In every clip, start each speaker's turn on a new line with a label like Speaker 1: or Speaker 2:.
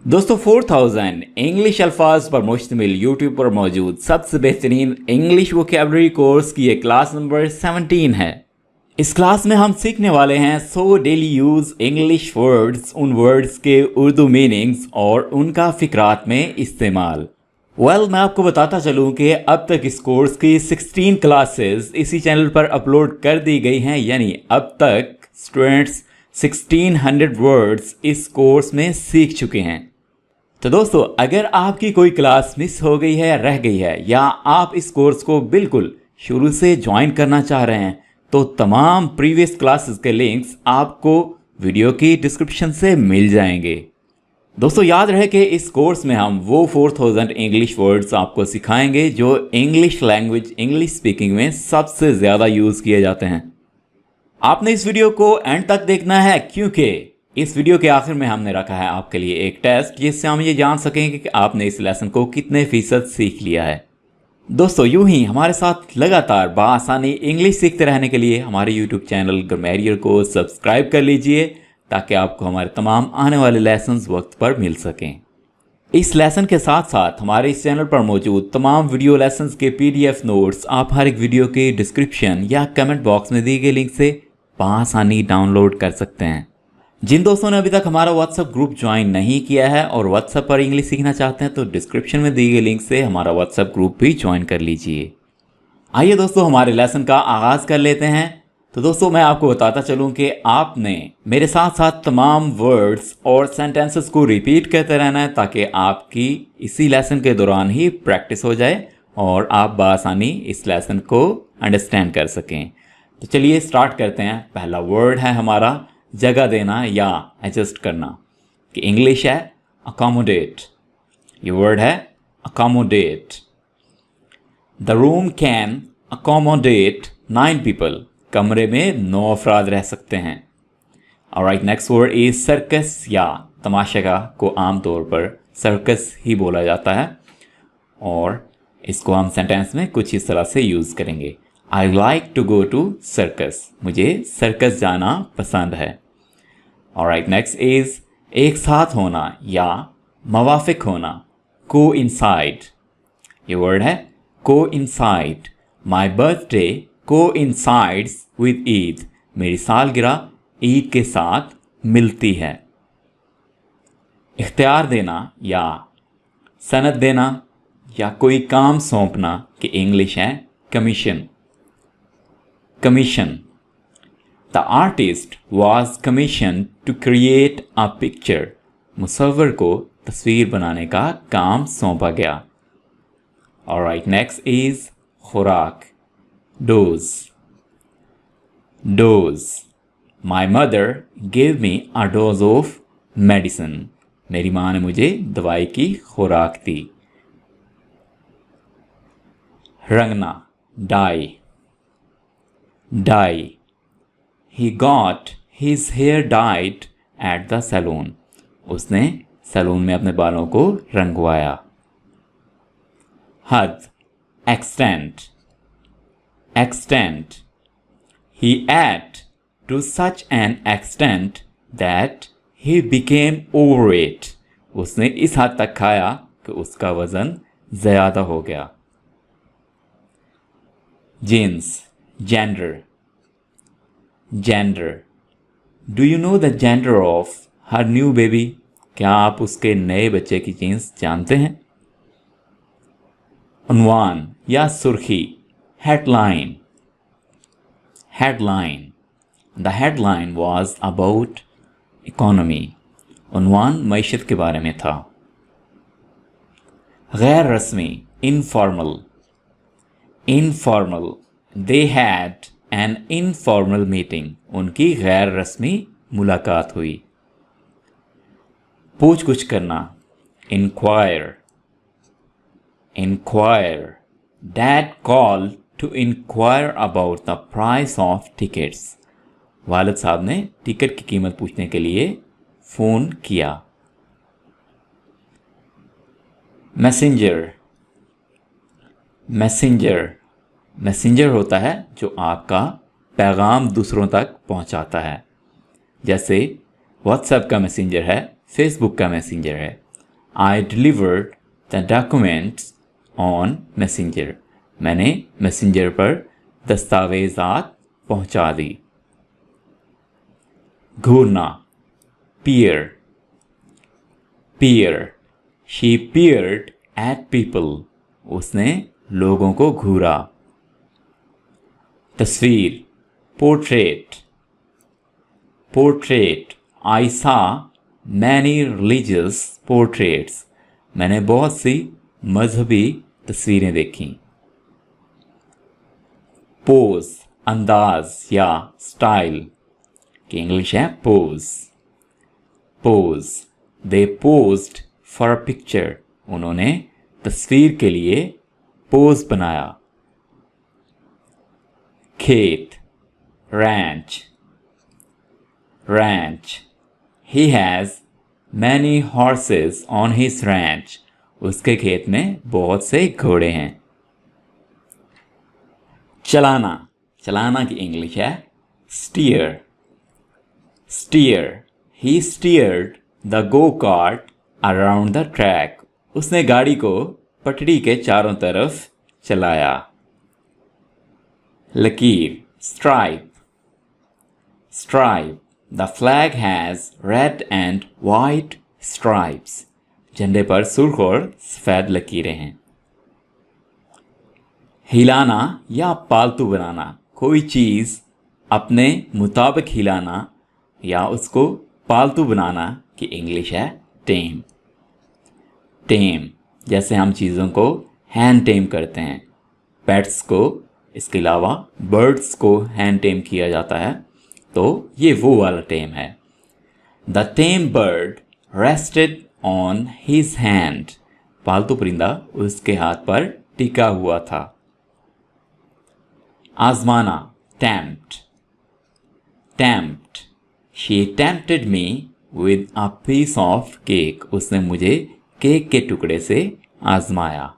Speaker 1: दोस्तों 4000 इंग्लिश अल्फाज पर मुश्तमिल यूट्यूब पर मौजूद सबसे बेहतरीन इंग्लिश वोकैबुलरी कोर्स की ये क्लास नंबर 17 है। इस क्लास में हम सीखने वाले हैं 100 डेली यूज इंग्लिश वर्ड्स, उन वर्ड्स के उर्दू मीनिंग्स और उनका फिक्रात में इस्तेमाल। मैं आपको बताता चलूं कि अब तक इस कोर्स की 16 क्लासेस इसी चैनल पर अपलोड कर दी गई हैं, यानी अब तक स्टूडेंट्स 1600 वर्ड्स इस कोर्स में सीख चुके हैं। तो दोस्तों, अगर आपकी कोई क्लास मिस हो गई है, रह गई है, या आप इस कोर्स को बिल्कुल शुरू से ज्वाइन करना चाह रहे हैं, तो तमाम प्रीवियस क्लासेस के लिंक्स आपको वीडियो की डिस्क्रिप्शन से मिल जाएंगे। दोस्तों, याद रहे कि इस कोर्स में हम वो 4000 इंग्लिश वर्ड्स आपको सिखाएंगे जो इंग्लिश लैंग्वेज, इंग्लिश स्पीकिंग में सबसे ज़्यादा यूज़ किए जाते हैं। आपने इस वीडियो को एंड तक देखना है, क्योंकि इस वीडियो के आखिर में हमने रखा है आपके लिए एक टेस्ट, जिससे हम ये जान सकेंगे कि आपने इस लेसन को कितने फीसद सीख लिया है। दोस्तों, यूं ही हमारे साथ लगातार बआसानी इंग्लिश सीखते रहने के लिए हमारे यूट्यूब चैनल ग्रामरियर को सब्सक्राइब कर लीजिए, ताकि आपको हमारे तमाम आने वाले लेसन्स वक्त पर मिल सकें। इस लेसन के साथ साथ हमारे इस चैनल पर मौजूद तमाम वीडियो लेसन्स के PDF नोट्स आप हर एक वीडियो के डिस्क्रिप्शन या कमेंट बॉक्स में दिए गए लिंक से बआसानी डाउनलोड कर सकते हैं। जिन दोस्तों ने अभी तक हमारा व्हाट्सएप ग्रुप ज्वाइन नहीं किया है और व्हाट्सएप पर इंग्लिश सीखना चाहते हैं, तो डिस्क्रिप्शन में दिए गए लिंक से हमारा व्हाट्सएप ग्रुप भी ज्वाइन कर लीजिए। आइए दोस्तों, हमारे लेसन का आगाज़ कर लेते हैं। तो दोस्तों, मैं आपको बताता चलूं कि आपने मेरे साथ साथ तमाम वर्ड्स और सेंटेंसेस को रिपीट करते रहना है, ताकि आपकी इसी लेसन के दौरान ही प्रैक्टिस हो जाए और आप बआसानी इस लेसन को अंडरस्टैंड कर सकें। तो चलिए स्टार्ट करते हैं। पहला वर्ड है हमारा जगह देना या एडजस्ट करना, कि इंग्लिश है अकोमोडेट। ये वर्ड है accommodate. The room can accommodate 9 people. कमरे में 9 अफराद रह सकते हैं। Alright, next word is circus या तमाशा को आमतौर पर सर्कस ही बोला जाता है, और इसको हम सेंटेंस में कुछ इस तरह से यूज़ करेंगे। I like to go to circus. मुझे सर्कस जाना पसंद है। ऑलराइट, नेक्स्ट इज एक साथ होना या मवाफिक होना, कोइंसाइड। ये वर्ड है coincide. My birthday coincides with Eid. मेरी सालगिरह ईद के साथ मिलती है। इख्तियार देना या सनद देना या कोई काम सौंपना, कि इंग्लिश है commission. Commission. The artist was commission to create a picture. मुसव्विर को तस्वीर बनाने का काम सौंपा गया। ऑलराइट, नेक्स्ट इज खुराक, dose. Dose. My mother give me a dose of medicine. मेरी माँ ने मुझे दवाई की खुराक दी। रंगना, dye. Dye. He got his hair dyed at the salon. उसने सैलून में अपने बालों को रंगवाया। हद, extent. Extent. He ate to such an extent that he became overweight. उसने इस हद तक खाया कि उसका वजन ज़्यादा हो गया। Jeans, gender. Gender. Do you know the gender of her new baby? क्या आप उसके नए बच्चे की जीन्स जानते हैं? उन्वान या सुर्खी, headline. Headline. The headline was about economy. उन्वान मईशत के बारे में था। गैर रस्मी, informal. Informal. They had an informal meeting. उनकी गैर रस्मी मुलाकात हुई। पूछ कुछ करना, inquire. Inquire. Dad called to inquire about the price of tickets. वालिद साहब ने टिकट की कीमत पूछने के लिए फ़ोन किया। मैसेंजर। मैसेंजर। मैसेंजर होता है जो आपका पैगाम दूसरों तक पहुंचाता है। जैसे व्हाट्सएप का मैसेंजर है, फेसबुक का मैसेंजर है। I delivered the documents on messenger. मैंने मैसेंजर पर दस्तावेज़ात पहुंचा दी। घूरना, peer, peer. She peered at people. उसने लोगों को घूरा। तस्वीर, portrait, portrait. I saw many religious portraits. मैंने बहुत सी मजहबी तस्वीरें देखी। पोज, अंदाज या स्टाइल की इंग्लिश है pose. Pose, they posed for a picture. उन्होंने तस्वीर के लिए पोज बनाया। खेत, ranch, ranch. He has many horses on his ranch. उसके खेत में बहुत से घोड़े हैं। चलाना, चलाना की इंग्लिश है steer. Steer, he steered the go kart around the track. उसने गाड़ी को पटड़ी के चारों तरफ चलाया। लकीर, stripe, stripe. The flag has red and white stripes. झंडे पर सुर्ख और सफ़ेद लकीरें हैं। हिलाना या पालतू बनाना, कोई चीज़ अपने मुताबिक हिलाना या उसको पालतू बनाना की इंग्लिश है टेम। टेम, जैसे हम चीज़ों को हैंड टेम करते हैं, पेट्स को, इसके अलावा बर्ड्स को हैंड टेम किया जाता है, तो ये वो वाला टेम है। The tame bird rested on his hand. पालतू परिंदा उसके हाथ पर टिका हुआ था। आजमाना, tempt, tempt. She tempted me with a piece of cake. उसने मुझे केक के टुकड़े से आजमाया।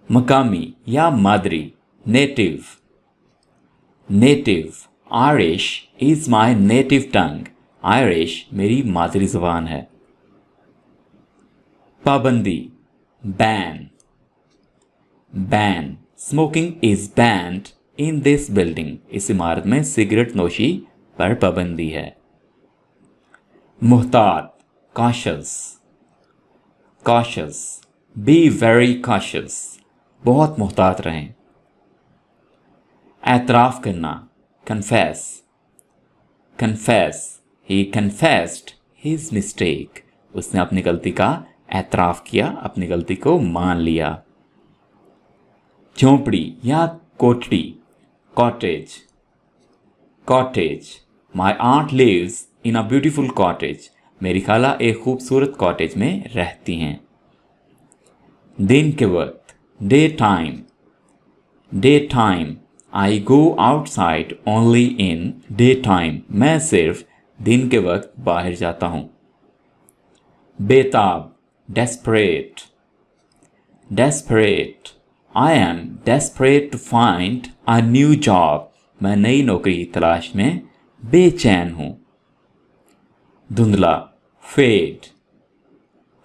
Speaker 1: मकामी या मादरी, native, native. Irish is my native tongue. Irish मेरी मादरी ज़ुबान है। पाबंदी, ban, ban. Smoking is banned in this building. इस इमारत में सिगरेट नोशी पर पाबंदी है। मुहतात, cautious, cautious. Be very cautious. बहुत मुहतात रहें। एतराफ़ करना, कन्फेस, कन्फेस। ही कन्फेस्ड हिज मिस्टेक। उसने अपनी गलती का एतराफ़ किया, अपनी गलती को मान लिया। झोंपड़ी या कोठड़ी, cottage, cottage. My aunt lives in a beautiful cottage. मेरी खाला एक खूबसूरत कॉटेज में रहती हैं। दिन के वक्त, day time, day time. I go outside only in day time. मैं सिर्फ दिन के वक्त बाहर जाता हूँ। बेताब, desperate, desperate. I am desperate to find a new job. मैं नई नौकरी तलाश में बेचैन हूँ। धुंधला, fade,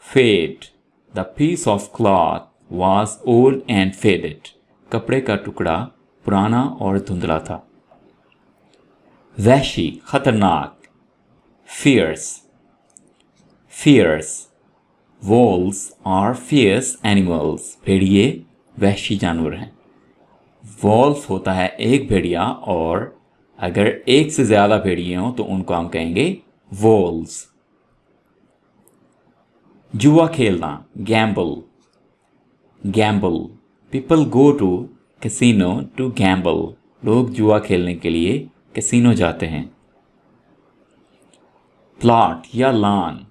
Speaker 1: fade. The piece of cloth was old and faded. कपड़े का टुकड़ा पुराना और धुंधला था। वहशी, खतरनाक, fierce, fierce. Wolves are fierce animals. भेड़िए वहशी जानवर हैं। वॉल्फ होता है एक भेड़िया, और अगर एक से ज़्यादा भेड़िए हों तो उनको हम कहेंगे वॉल्व्स। जुआ खेलना, gamble, gamble. People go to casino to gamble. लोग जुआ खेलने के लिए कैसीनो जाते हैं। प्लॉट या lawn,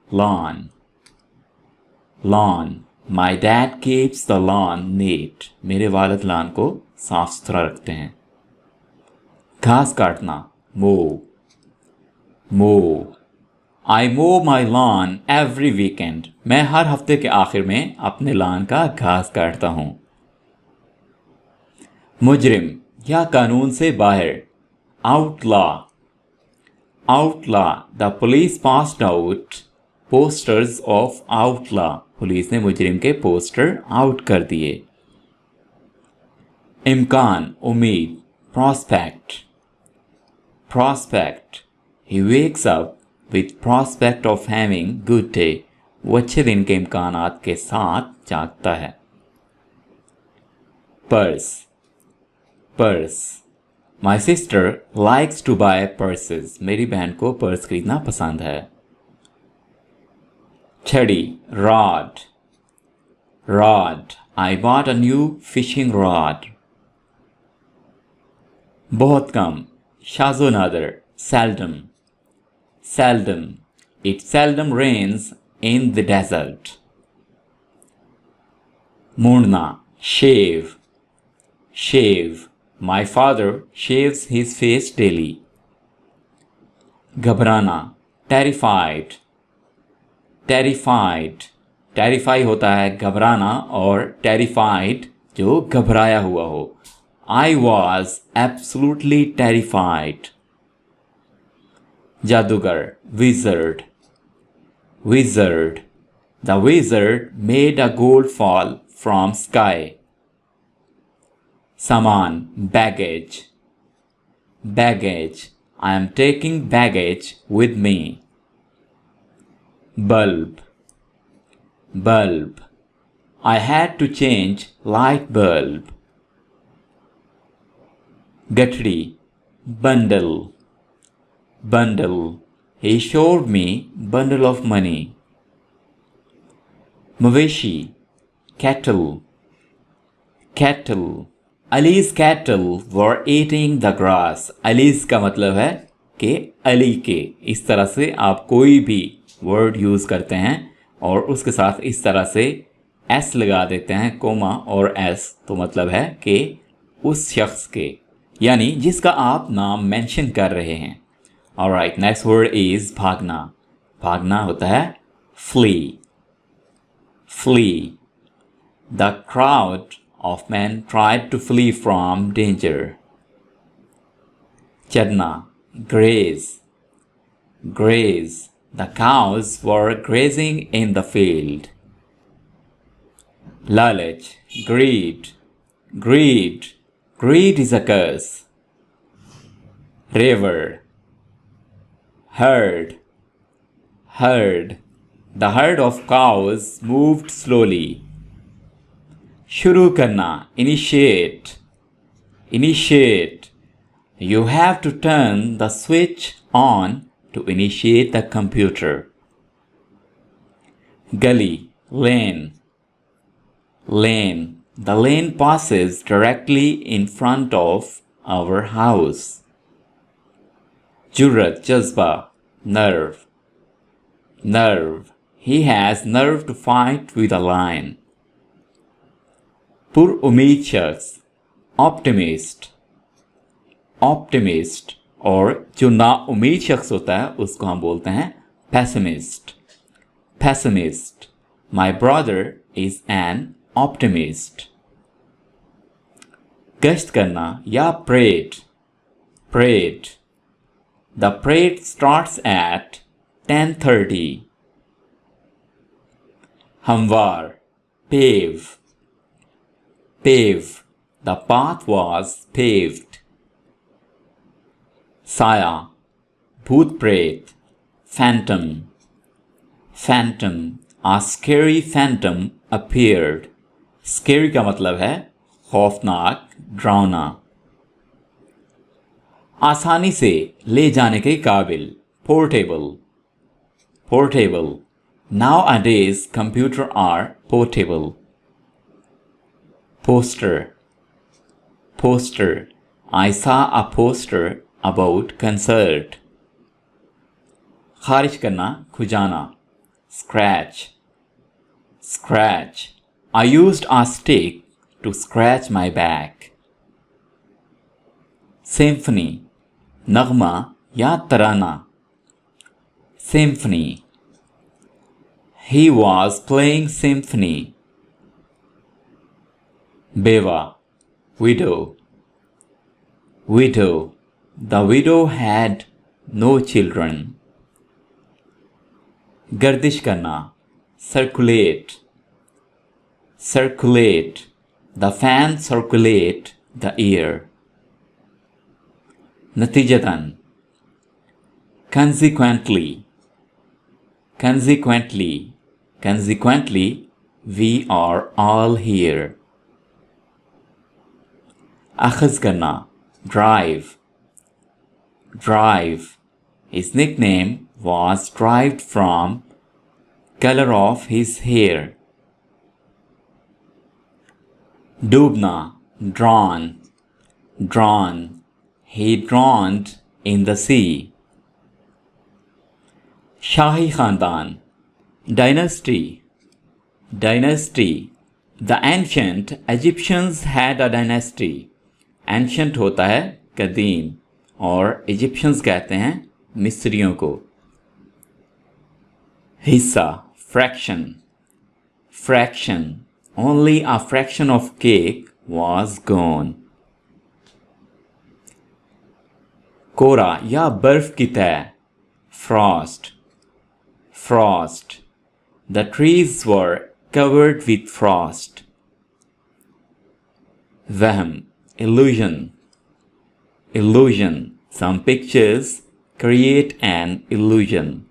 Speaker 1: lawn, lawn. My dad keeps the lawn neat. मेरे वालिद लॉन को साफ सुथरा रखते हैं। घास काटना, मो, मो। आई मो माई लॉन एवरी वीकेंड। मैं हर हफ्ते के आखिर में अपने लॉन का घास काटता हूँ। मुजरिम या कानून से बाहर, outlaw, outlaw. The police passed out posters of outlaw, police ने मुजरिम के पोस्टर आउट कर दिए। इम्कान, उम्मीद, prospect, prospect, he wakes up with prospect of having good day, वो अच्छे दिन के इम्कानात के साथ जागता है। Purse, purse, my sister likes to buy purses, मेरी बहन को पर्स खरीदना पसंद है। छड़ी, rod, rod, I bought a new fishing rod, बहुत कम, शाज़ो Nadar, seldom, seldom, it seldom rains in the desert, मूड़ना, shave, shave, my father shaves his face daily, घबराना, terrified, terrified, terrify होता है घबराना और terrified जो घबराया हुआ हो। I was absolutely terrified. जादूगर, wizard, wizard, the wizard made a gold fall from sky. सामान, baggage, baggage, I am taking baggage with me. Bulb, bulb, I had to change light bulb. गठड़ी, bundle, bundle, he showed me bundle of money. मवेशी, cattle, cattle, Ali's cattle were eating the grass. Ali's का मतलब है कि अली के, इस तरह से आप कोई भी वर्ड यूज़ करते हैं और उसके साथ इस तरह से एस लगा देते हैं, कोमा और एस, तो मतलब है कि उस शख्स के, यानी जिसका आप नाम मेंशन कर रहे हैं। ऑलराइट, नेक्स्ट वर्ड इज भागना। भागना होता है flee, flee. The crowd of men tried to flee from danger. चरना, graze, graze. The cows were grazing in the field. लालच, greed, greed. Greed is a curse. River, herd, herd. The herd of cows moved slowly. शुरू करना, initiate, initiate. You have to turn the switch on to initiate the computer. Gully, lane, lane. The lane passes directly in front of our house. Jurrat, jazba, nerve, nerve. He has nerve to fight with a lion. पुर उम्मीद शख्स, optimist, optimist. और जो ना उम्मीद शख्स होता है उसको हम बोलते हैं pessimist, pessimist. My brother is an optimist. गश्त करना या parade, parade. The parade starts at 10:30. हमवार, pave, pave. The path was paved. साया, भूत प्रेत, phantom, phantom. A scary phantom appeared. Scary का मतलब है खौफनाक, डरावना। आसानी से ले जाने के काबिल, portable, portable. Nowadays computers are portable. Poster, poster. I saw a poster about concert. खारिज करना, खुजाना, scratch, scratch. I used a stick to scratch my back. Symphony, नगमा या तराना, symphony. He was playing symphony. बेवा, widow, widow. The widow had no children. गर्दिश करना, circulate, circulate. The fan circulate the air. नतीजतन, consequently, consequently, consequently, we are all here. अखज़ करना, drive, drive. His nickname was derived from color of his hair. Dumna, drawn, drawn. He drowned in the sea. शाही खानदान, dynasty, dynasty. The ancient Egyptians had a dynasty. Ancient होता है कदीम और Egyptians कहते हैं मिस्रियों को. हिस्सा, fraction, fraction. Only a fraction of cake was gone. कोरा या बर्फ की तह, frost, frost. The trees were covered with frost. वहम, illusion, illusion. Some pictures create an illusion.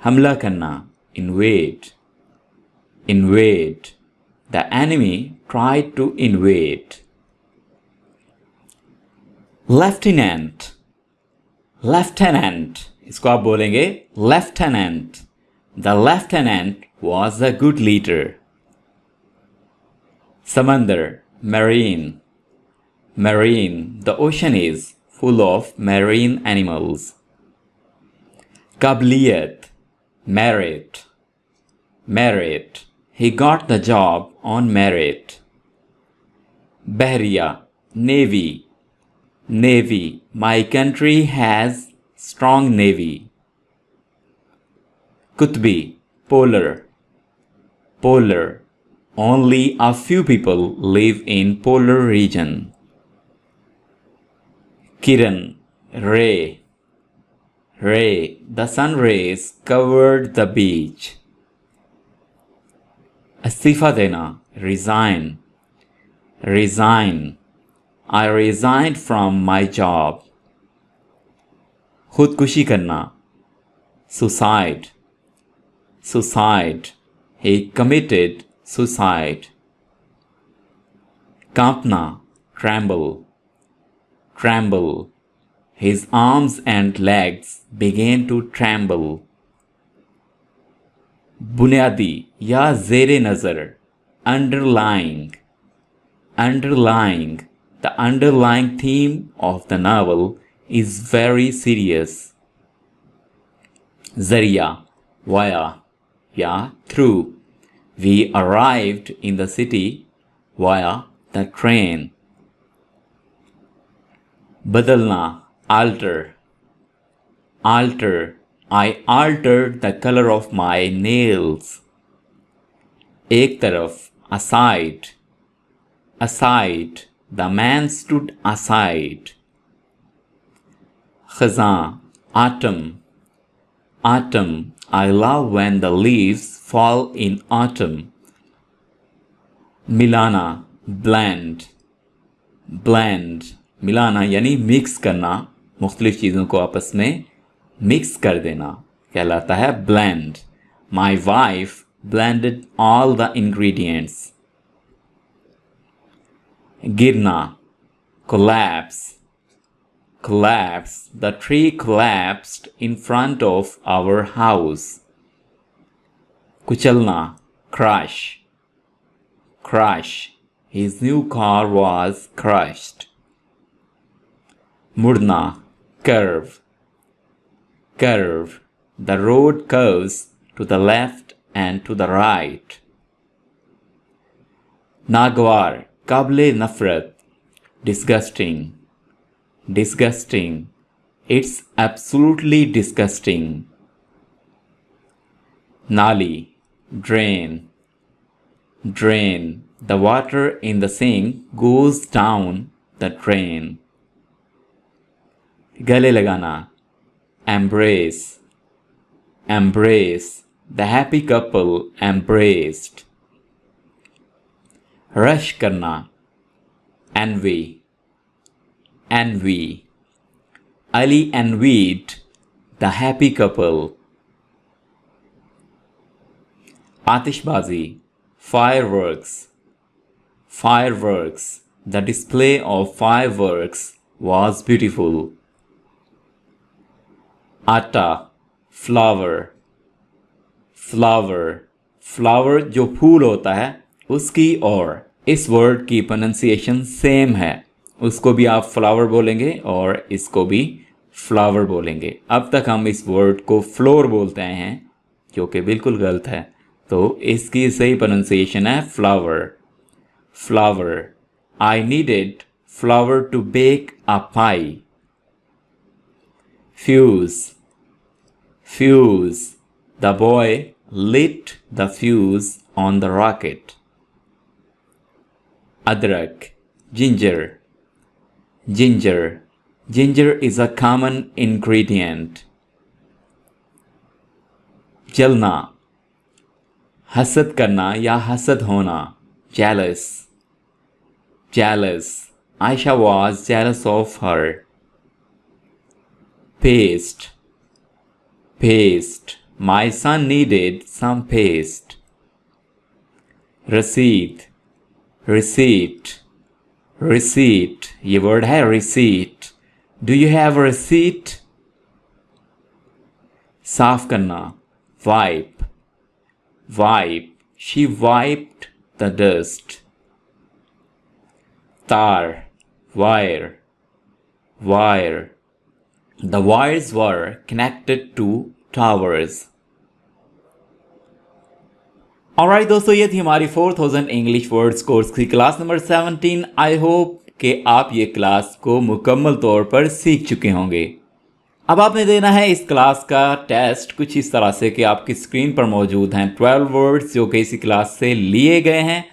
Speaker 1: हमला करना, invade, invade. The enemy tried to invade. Lieutenant, lieutenant. इसको आप बोलेंगे lieutenant. The lieutenant was a good leader. समंदर, marine, marine. The ocean is full of marine animals. काबिलियत, merit, merit. He got the job on merit. Bahria, navy, navy. My country has strong navy. कुतबी, polar, polar. Only a few people live in polar region. Kiran, ray, ray. The sun rays covered the beach. इस्तीफा देना, resign, resign. I resigned from my job. खुदकुशी करना, suicide, suicide. He committed suicide. कांपना, tremble, tremble. His arms and legs began to tremble. बुनियादी या ज़ेरे नज़र, underlying, underlying. The underlying theme of the novel is very serious. Zariya, via, या through. We arrived in the city via the train. बदलना, alter, alter. I altered the color of my nails. एक तरफ, aside, aside. The man stood aside. खज़ां, autumn, autumn. I love when the leaves fall in autumn. मिलाना, blend, blend. मिलाना यानी mix करना, मुख्तलिफ चीज़ों को आपस में मिक्स कर देना कहलाता है blend. My wife blended all the ingredients. गिरना, collapse, collapse. The tree collapsed in front of our house. कुचलना, crush, crush. His new car was crushed. मुड़ना, curve, curve. The road curves to the left and to the right. नागवार, काबिले नफरत, disgusting, disgusting. It's absolutely disgusting. Nali, drain, drain. The water in the sink goes down the drain. गले लगाना, embrace, embrace. The happy couple embraced. Rush करना, envy. Envy. Ali envied the happy couple. आतिशबाजी, fireworks. Fireworks. The display of fireworks was beautiful. आटा, flower. Flower. Flower जो फूल होता है उसकी और इस वर्ड की प्रोनंसिएशन सेम है, उसको भी आप फ्लावर बोलेंगे और इसको भी फ्लावर बोलेंगे। अब तक हम इस वर्ड को फ्लोर बोलते हैं जो कि बिल्कुल गलत है, तो इसकी सही प्रोनंसिएशन है flour. Flour. I needed flour to bake a pie. Fuse. Fuse. The boy lit the fuse on the rocket. Adrak. Ginger. Ginger. Ginger is a common ingredient. जलना, हसद करना या हसद होना, jealous. Jealous. Aisha was jealous of her. Paste. Paste. My son needed some paste. Receipt. Receipt. Receipt. ये word है receipt. Do you have a receipt? साफ करना, wipe. Wipe. She wiped the dust. तार, wire. Wire. The wires were connected to towers. Alright दोस्तों, ये थी हमारी 4000 English words course की क्लास नंबर 17। आई होप कि आप ये क्लास को मुकम्मल तौर पर सीख चुके होंगे। अब आपने देना है इस क्लास का टेस्ट कुछ इस तरह से कि आपकी स्क्रीन पर मौजूद हैं 12 वर्ड्स जो कि इसी क्लास से लिए गए हैं।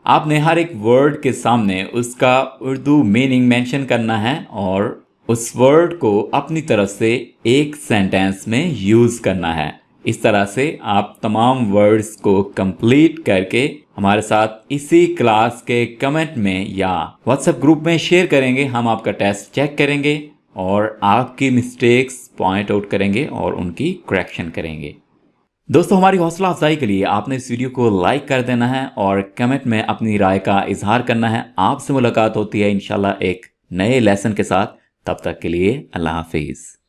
Speaker 1: आपने हर एक वर्ड के सामने उसका उर्दू मीनिंग मेंशन करना है और उस वर्ड को अपनी तरफ से एक सेंटेंस में यूज़ करना है। इस तरह से आप तमाम वर्ड्स को कंप्लीट करके हमारे साथ इसी क्लास के कमेंट में या व्हाट्सएप ग्रुप में शेयर करेंगे। हम आपका टेस्ट चेक करेंगे और आपकी मिस्टेक्स पॉइंट आउट करेंगे और उनकी करेक्शन करेंगे। दोस्तों, हमारी हौसला अफजाई के लिए आपने इस वीडियो को लाइक कर देना है और कमेंट में अपनी राय का इजहार करना है। आपसे मुलाकात होती है इंशाल्लाह एक नए लेसन के साथ। तब तक के लिए अल्लाह हाफिज़।